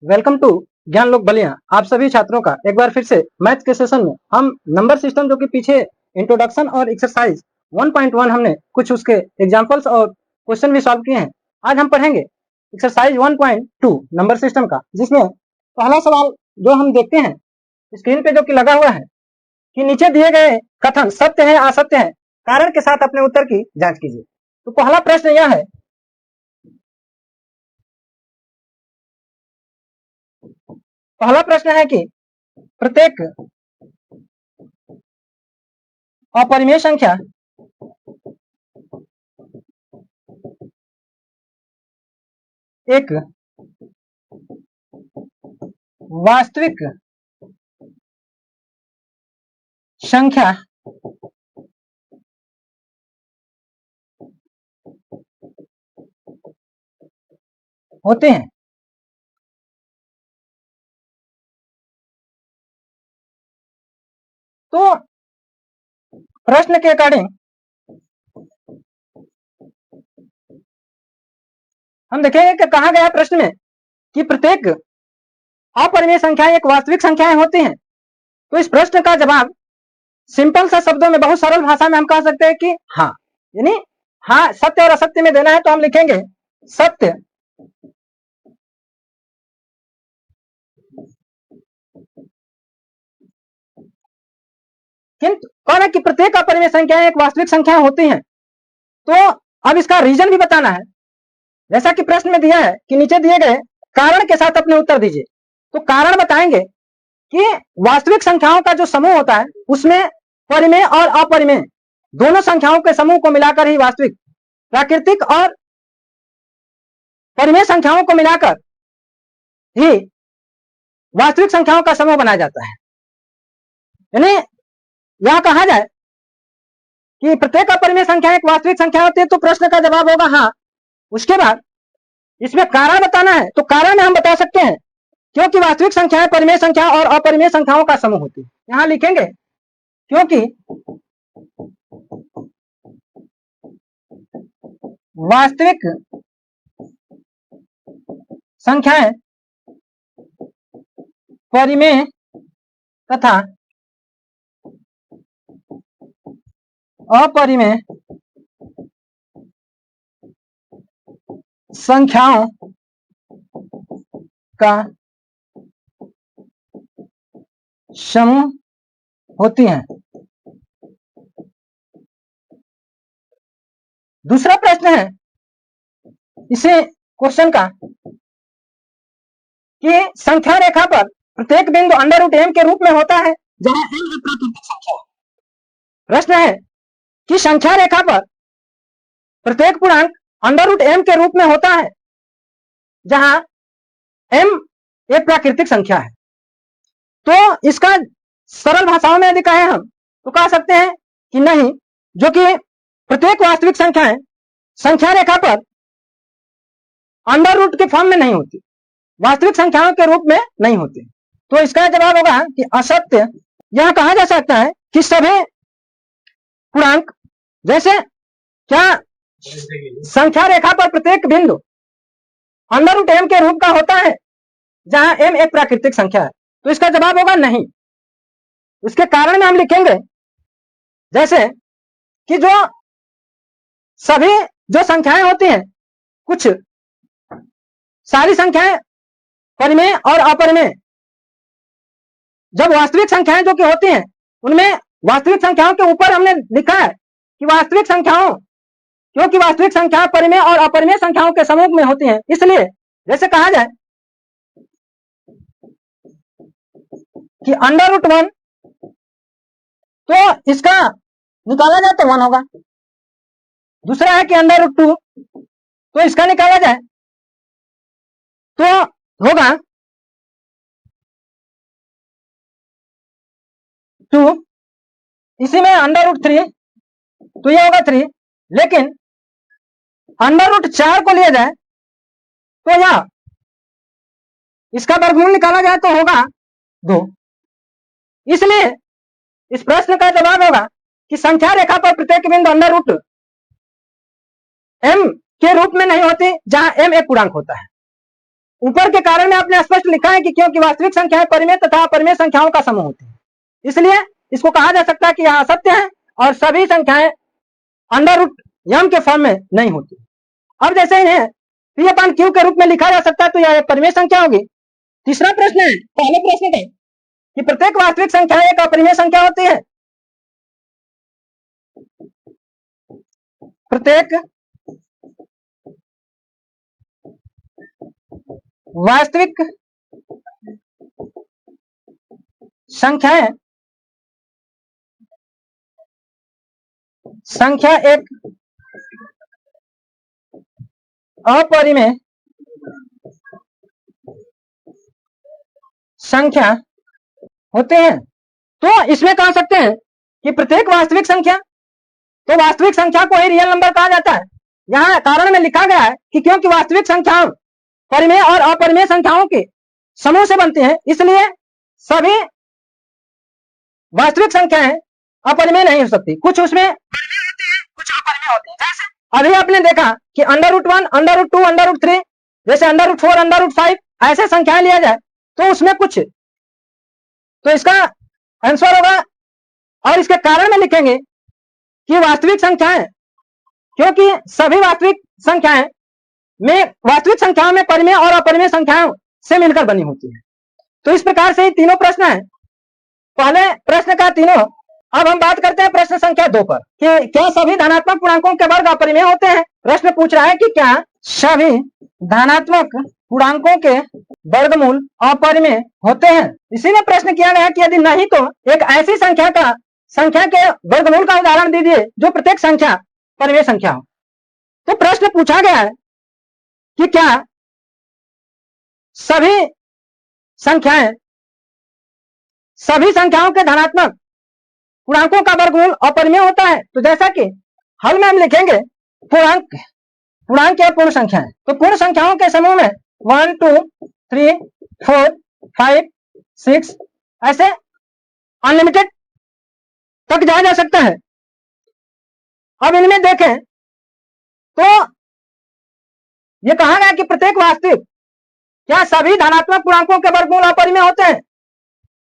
Welcome to ज्ञान लोक बलिया। आप सभी छात्रों का एक बार फिर से मैथ के सेशन में हम नंबर सिस्टम जो कि पीछे इंट्रोडक्शन और एक्सरसाइज 1.1 हमने कुछ उसके एग्जांपल्स और क्वेश्चन भी सॉल्व किए हैं। आज हम पढ़ेंगे एक्सरसाइज 1.2 नंबर सिस्टम का, जिसमें पहला सवाल जो हम देखते हैं स्क्रीन पे जो कि लगा हुआ है कि नीचे दिए गए कथन सत्य है असत्य है, कारण के साथ अपने उत्तर की जांच कीजिए। तो पहला प्रश्न यह है, पहला प्रश्न है कि प्रत्येक अपरिमेय संख्या एक वास्तविक संख्या होते हैं। तो प्रश्न के अकॉर्डिंग हम देखेंगे कि कहा गया प्रश्न में कि प्रत्येक अपरिमेय संख्या एक वास्तविक संख्याएं होती हैं। तो इस प्रश्न का जवाब सिंपल सा शब्दों में, बहुत सरल भाषा में हम कह सकते हैं कि हाँ, यानी हाँ सत्य और असत्य में देना है तो हम लिखेंगे सत्य किंतु कहना कि प्रत्येक अपरिमेय संख्याएं एक वास्तविक संख्या होती हैं। तो अब इसका रीजन भी बताना है, जैसा कि प्रश्न में दिया है कि नीचे दिए गए कारण के साथ अपने उत्तर दीजिए। तो कारण बताएंगे कि वास्तविक संख्याओं का जो समूह होता है उसमें परिमेय और अपरिमेय दोनों संख्याओं के समूह को मिलाकर ही वास्तविक, प्राकृतिक और परिमेय संख्याओं को मिलाकर ही वास्तविक संख्याओं का समूह बनाया जाता है। यानी यह कहा जाए कि प्रत्येक अपरिमेय संख्या एक वास्तविक संख्या होती है, तो प्रश्न का जवाब होगा हाँ। उसके बाद इसमें कारण बताना है, तो कारण में हम बता सकते हैं क्योंकि वास्तविक संख्याएं परिमेय संख्या और अपरिमेय संख्याओं का समूह होती है। यहां लिखेंगे क्योंकि वास्तविक संख्याएं परिमेय तथा अपरिमेय संख्याओं का समूह होती हैं। दूसरा प्रश्न है इसे क्वेश्चन का कि संख्या रेखा पर प्रत्येक बिंदु अंडर रूट एम के रूप में होता है जहां एम एक प्राकृतिक संख्या है। प्रश्न है कि संख्या रेखा पर प्रत्येक पूर्णांक अंडर रूट एम के रूप में होता है जहां एम एक प्राकृतिक संख्या है। तो इसका सरल भाषाओं में यदि कहें हम तो कह सकते हैं कि नहीं, जो कि प्रत्येक वास्तविक संख्याएं संख्या रेखा पर अंडर रूट के फॉर्म में नहीं होती, वास्तविक संख्याओं के रूप में नहीं होती। तो इसका जवाब होगा कि असत्य। यह कहा जा सकता है कि सभी पूर्णांक, जैसे क्या संख्या रेखा पर प्रत्येक बिंदु अंडर रूट एम के रूप का होता है जहां एम एक प्राकृतिक संख्या है। तो इसका जवाब होगा नहीं। उसके कारण में हम लिखेंगे जैसे कि जो सभी जो संख्याएं होती हैं, कुछ सारी संख्याएं परिमेय और अपरिमेय, जब वास्तविक संख्याएं जो कि होती हैं उनमें वास्तविक संख्याओं के ऊपर हमने लिखा है कि वास्तविक संख्याओं, क्योंकि वास्तविक संख्या परिमेय और अपरिमेय संख्याओं के समूह में होती हैं, इसलिए जैसे कहा जाए कि अंडर रूट 1, तो इसका निकाला जाए तो 1 होगा। दूसरा है कि अंडर रूट 2, तो इसका निकाला जाए तो होगा 2। इसी में अंडर रूट 3, तो यह होगा 3। लेकिन अंडर रूट 4 को लिया जाए तो यह इसका वर्गमूल निकाला जाए तो होगा 2। इसलिए इस प्रश्न का जवाब होगा कि संख्या रेखा पर प्रत्येक बिंदु अंडर रूट एम के रूप में नहीं होती जहां एम एक पूर्णांक होता है। ऊपर के कारण में आपने स्पष्ट लिखा है कि क्योंकि वास्तविक संख्याएं परिमेय तथा अपरिमेय संख्याओं का समूह होती है, इसलिए इसको कहा जा सकता है कि यह असत्य है और सभी संख्याएं अंडर रूट m के फॉर्म में नहीं होती। अब जैसे इन्हें p अपन q के रूप में लिखा जा सकता है तो यह परिमेय संख्या होगी। तीसरा प्रश्न है, पहले प्रश्न का कि प्रत्येक वास्तविक संख्या एक अपरिमेय संख्या होती है। प्रत्येक वास्तविक संख्याएं संख्या एक अपरिमेय संख्या होते हैं। तो इसमें कह सकते हैं कि प्रत्येक वास्तविक संख्या, तो वास्तविक संख्या को ही रियल नंबर कहा जाता है। यहाँ कारण में लिखा गया है कि क्योंकि वास्तविक संख्याओं परिमेय और अपरिमेय संख्याओं के समूह से बनती हैं, इसलिए सभी वास्तविक संख्याएं अपरिमेय नहीं हो सकती। कुछ उसमें परिमेय होती है, कुछ अपरिमेय होती है। जैसे अभी आपने देखा कि √1, √2, √3, जैसे √4, √5 ऐसे संख्याएं लिया जाए तो उसमें कुछ, तो इसका आंसर होगा और इसके कारण में लिखेंगे कि वास्तविक संख्याएं, क्योंकि सभी वास्तविक संख्याओं में परिमेय और अपरिमेय संख्याओं से मिलकर बनी होती है। तो इस प्रकार से तीनों प्रश्न हैं, पहले प्रश्न का तीनों। अब हम बात करते हैं प्रश्न संख्या 2 पर कि क्या सभी धनात्मक पूर्णांकों के वर्ग अपरिमेय होते हैं। प्रश्न पूछ रहा है कि क्या सभी धनात्मक पूर्णांकों के वर्गमूल अपरिमेय होते हैं। इसी में प्रश्न किया गया कि यदि नहीं तो एक ऐसी संख्या के वर्गमूल का उदाहरण दीजिए जो प्रत्येक संख्या परिमेय संख्या हो। तो प्रश्न पूछा गया है कि क्या सभी संख्याओं के धनात्मक पूर्णांकों का वर्गमूल अपरिमेय होता है। तो जैसा कि हल में हम लिखेंगे पूर्णांक या पूर्ण संख्याएं, तो पूर्ण संख्याओं के समूह में 1 2 3 4 5 6 ऐसे अनलिमिटेड तक जाया जा सकता है। अब इनमें देखें तो ये कहा गया कि प्रत्येक वास्तविक, क्या सभी धनात्मक पूर्णांकों के वर्गमूल अपरिमेय होते हैं।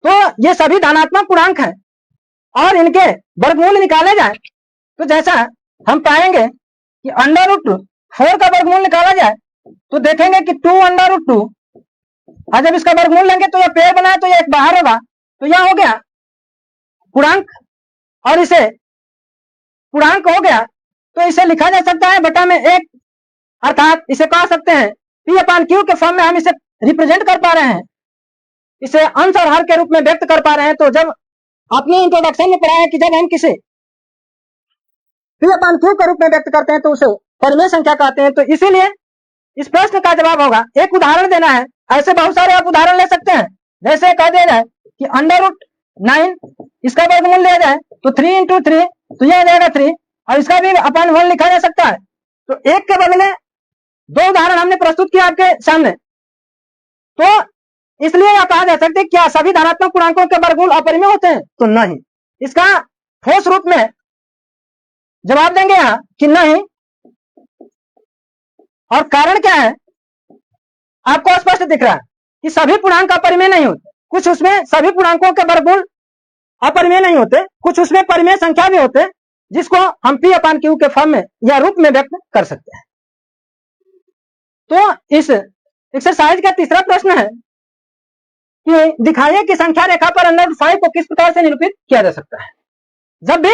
तो ये सभी धनात्मक पूर्णांक हैं और इनके वर्गमूल निकाले जाए तो जैसा हम पाएंगे कि √4 का वर्गमूल निकाला जाए तो देखेंगे कि 2 √2, और जब इसका वर्गमूल लेंगे तो यह पेड़ बनाए तो यह एक बाहर होगा, तो यह हो गया पूर्णांक और इसे पूर्णांक हो गया। तो इसे लिखा जा सकता है बटा में 1, अर्थात इसे कह सकते हैं p/q के फॉर्म में हम इसे रिप्रेजेंट कर पा रहे हैं, इसे अंश और हर के रूप में व्यक्त कर पा रहे हैं। तो जब आपने इंट्रोडक्शन में पढ़ा है कि जब हम किसे p/q के रूप में व्यक्त करते हैं तो उसे परिमेय संख्या कहते हैं। तो इसीलिए इस प्रश्न का जवाब होगा, एक उदाहरण देना है। ऐसे बहुत सारे आप उदाहरण ले सकते हैं, जैसे कह दिया जाए कि √9 इसका वर्गमूल लिया जाए तो 3 × 3 तो यह आ जाएगा 3, और इसका भी अपन 1 लिखा जा सकता है। तो एक के बदले 2 उदाहरण हमने प्रस्तुत किया आपके सामने। तो इसलिए यह कहा जा सकता है क्या सभी धनात्मक पूर्णांकों के वर्गमूल अपरिमेय होते हैं। तो नहीं, इसका ठोस रूप में जवाब देंगे यहां कि नहीं। और कारण क्या है, आपको स्पष्ट दिख रहा है कि सभी पूर्णांक अपरिमेय नहीं होते। कुछ उसमें सभी पूर्णांकों के वर्गमूल अपरिमेय नहीं होते, कुछ उसमें परिमेय संख्या भी होते जिसको हम p/q के फॉर्म में या रूप में व्यक्त कर सकते हैं। तो इस एक्सरसाइज का तीसरा प्रश्न है कि दिखाइए कि संख्या रेखा पर √5 को किस प्रकार से निरूपित किया जा सकता है। जब भी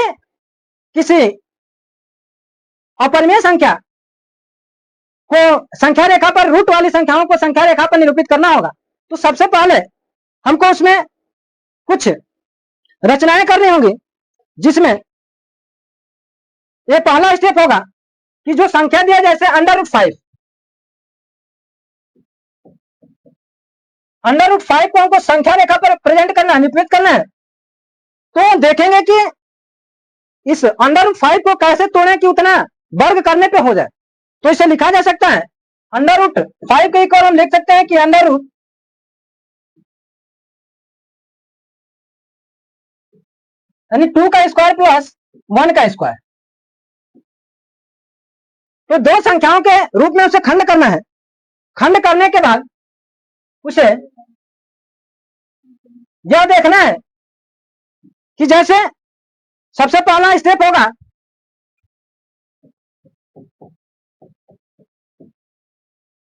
किसी अपरिमेय संख्या को संख्या रेखा पर रूट वाली संख्याओं को संख्या रेखा पर निरूपित करना होगा तो सबसे पहले हमको उसमें कुछ रचनाएं करनी होंगी, जिसमें ये पहला स्टेप होगा कि जो संख्या दिया जैसे √5 को हमको संख्या रेखा पर प्रेजेंट करना है, निरूपित करना है। तो देखेंगे कि इस √5 को कैसे तोड़ें कि उतना वर्ग करने पे हो जाए। तो इसे लिखा जा सकता है √5 के इक्वल हम लिख सकते हैं कि यानी 2 का स्क्वायर प्लस 1 का स्क्वायर। तो 2 संख्याओं के रूप में उसे खंड करना है। खंड करने के बाद उसे यह देखना है कि जैसे सबसे पहला स्टेप होगा,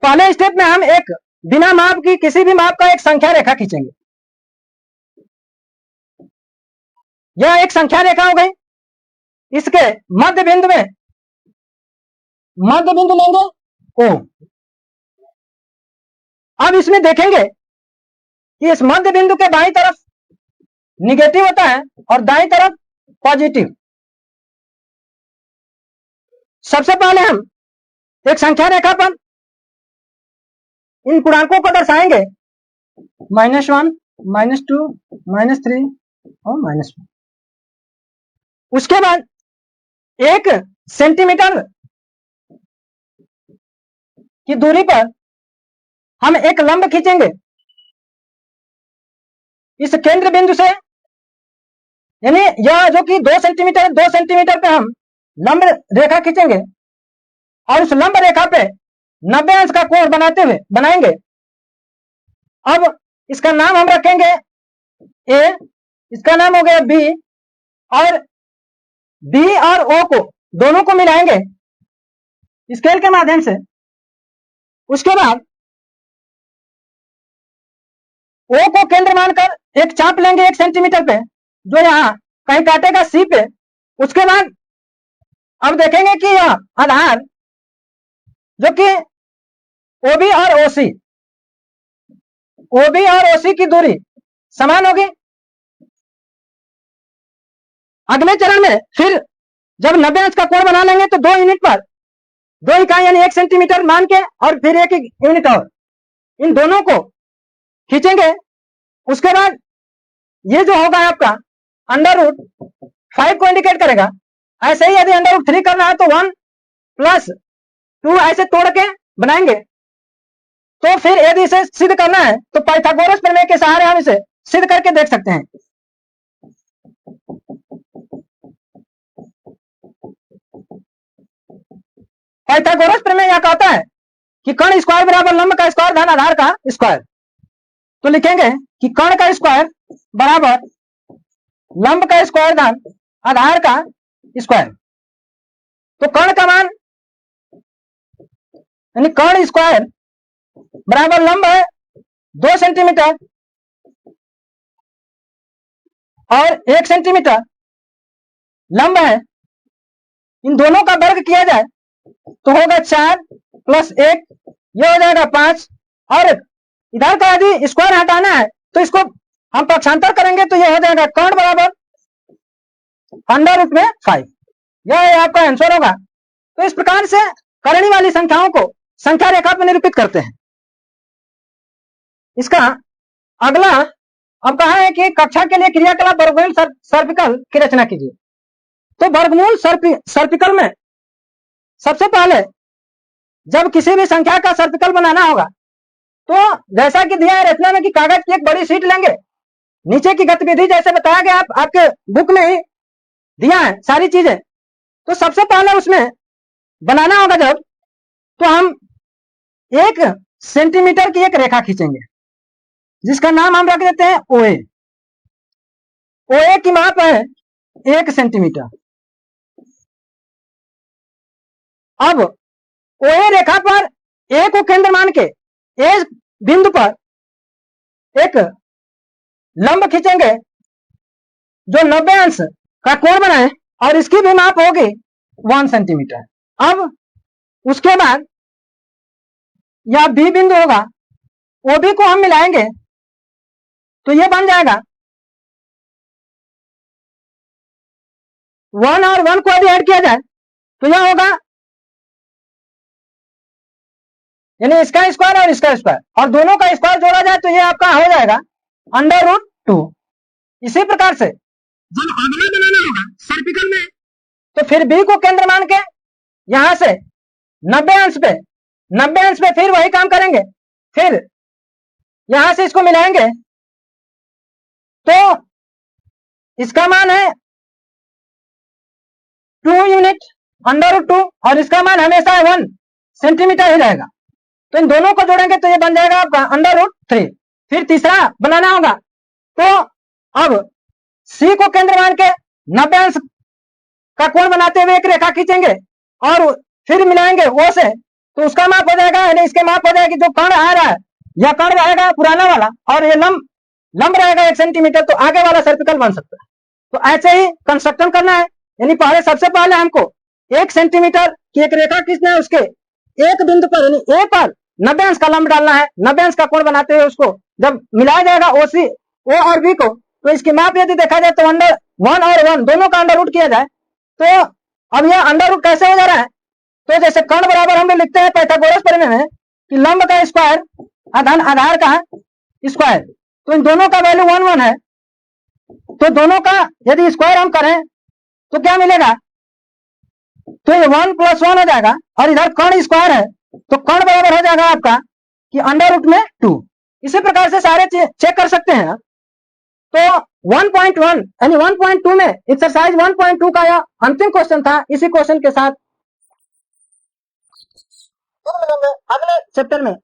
पहले स्टेप में हम एक बिना माप की किसी भी माप का एक संख्या रेखा खींचेंगे। यह एक संख्या रेखा हो गई। इसके मध्य बिंदु में मध्य बिंदु लेंगे ओ। अब इसमें देखेंगे कि इस मध्य बिंदु के बाईं तरफ निगेटिव होता है और दाईं तरफ पॉजिटिव। सबसे पहले हम एक संख्या रेखा पर इन पूर्णांकों को दर्शाएंगे, -1, -2, -3 और -1। उसके बाद 1 सेंटीमीटर की दूरी पर हम एक लंब खींचेंगे। इस केंद्र बिंदु से, यानी यह जो कि 2 सेंटीमीटर पे हम लंब रेखा खींचेंगे और उस लंब रेखा पे 90 अंश का कोण बनाएंगे। अब इसका नाम हम रखेंगे ए, इसका नाम हो गया बी, और बी और ओ को दोनों को मिलाएंगे स्केल के माध्यम से। उसके बाद ओ को केंद्र मानकर एक चाप लेंगे 1 सेंटीमीटर पे, जो यहां कहीं काटेगा सी पे। उसके बाद अब देखेंगे कि यह आधार जो कि ओबी और ओसी की दूरी समान होगी। अगले चरण में फिर जब 90 अंश का कोण बना लेंगे तो 2 यूनिट पर 2 इकाई यानी 1 सेंटीमीटर मान के और फिर 1 यूनिट और इन दोनों को खींचेंगे। उसके बाद ये जो होगा आपका √5 को इंडिकेट करेगा। ऐसे ही यदि √3 करना है तो 1 + 2 ऐसे तोड़ के बनाएंगे। तो फिर यदि इसे सिद्ध करना है तो पाइथागोरस प्रमेय के सहारे हम इसे सिद्ध करके देख सकते हैं। पाइथागोरस प्रमेय यह कहता है कि कर्ण स्क्वायर बराबर लंब का स्क्वायर धन आधार का स्क्वायर। तो लिखेंगे कि कर्ण का स्क्वायर बराबर लंब का स्क्वायर धन आधार का स्क्वायर। तो कर्ण का मान यानी कर्ण स्क्वायर बराबर लंब है 2 सेंटीमीटर और 1 सेंटीमीटर लंब है। इन दोनों का वर्ग किया जाए तो होगा 4 + 1, यह हो जाएगा 5। और इधर का यदि स्क्वायर हटाना है तो इसको हम पक्षांतर करेंगे तो यह हो जाएगा कर्ण बराबर √5। यह आपका आंसर होगा। तो इस प्रकार से करनी वाली संख्याओं को संख्या रेखा पर निरूपित करते हैं। इसका अगला अब कहा है कि कक्षा के लिए क्रियाकलाप वर्गमूल सर्पिकल की रचना कीजिए। तो वर्गमूल सर्पिकल में सबसे पहले जब किसी भी संख्या का सर्पिकल बनाना होगा तो जैसा कि दिया है रचना में कि कागज की एक बड़ी शीट लेंगे। नीचे की गतिविधि जैसे बताया गया आपके बुक में ही दिया है सारी चीजें। तो सबसे पहले उसमें बनाना होगा जब, तो हम 1 सेंटीमीटर की एक रेखा खींचेंगे जिसका नाम हम रख देते हैं ओए। ओए की माप है 1 सेंटीमीटर। अब ओए रेखा पर ए को केंद्र मान के ए बिंदु पर एक लंब खींचेंगे जो 90 अंश का कोण बनाए और इसकी भी माप होगी 1 सेंटीमीटर। अब उसके बाद यह बी बिंदु होगा, ओबी को हम मिलाएंगे तो यह बन जाएगा 1 और 1 को यदि ऐड किया जाए तो यह होगा यानी इसका स्क्वायर और इसका स्क्वायर, और दोनों का स्क्वायर जोड़ा जाए तो यह आपका हो जाएगा √2। इसी प्रकार से जब अगला बनाना होगा सर्पिकल में तो फिर बी को केंद्र मान के यहां से 90 अंश पे फिर वही काम करेंगे। फिर यहां से इसको मिलाएंगे तो इसका मान है 2 यूनिट √2 और इसका मान हमेशा 1 सेंटीमीटर ही रहेगा। तो इन दोनों को जोड़ेंगे तो ये बन जाएगा आपका √3। फिर तीसरा बनाना होगा, तो अब सी को केंद्र मान के 90 अंश का कोण बनाते हुए एक रेखा खींचेंगे और फिर मिलाएंगे ओ से, तो उसका माप हो जाएगा, यानी इसके माप हो जाएगी। जो कण आ रहा है यह कण रहेगा पुराना वाला और ये लंब रहेगा 1 सेंटीमीटर, तो आगे वाला सर्पिकल बन सकता है। तो ऐसे ही कंस्ट्रक्शन करना है, यानी पहले सबसे पहले हमको 1 सेंटीमीटर की एक रेखा खींचना है, उसके एक बिंदु पर यानी ए पर 90 अंश का लंब डालना है, 90 अंश का कोण बनाते हुए उसको जब मिलाया जाएगा ओ और बी को, तो इसकी माप यदि देखा जाए तो √1 और 1 दोनों का अंडर किया जाए, तो अब यह अंडर कैसे हो जा रहा है, तो जैसे कर्ण बराबर हम लोग लिखते हैं पाइथागोरस प्रमेय में कि लंब का स्क्वायर धन आधार का स्क्वायर, तो इन दोनों का वैल्यू 1 है, तो दोनों का यदि स्क्वायर हम करें तो क्या मिलेगा, तो ये 1 + 1 हो जाएगा, और इधर कर्ण स्क्वायर है तो कर्ण बराबर हो जाएगा आपका कि √2। इसी प्रकार से सारे चेक कर सकते हैं। तो 1.1 यानी 1.2 में एक्सरसाइज 1.2 का यह अंतिम क्वेश्चन था। इसी क्वेश्चन के साथ अगले चैप्टर में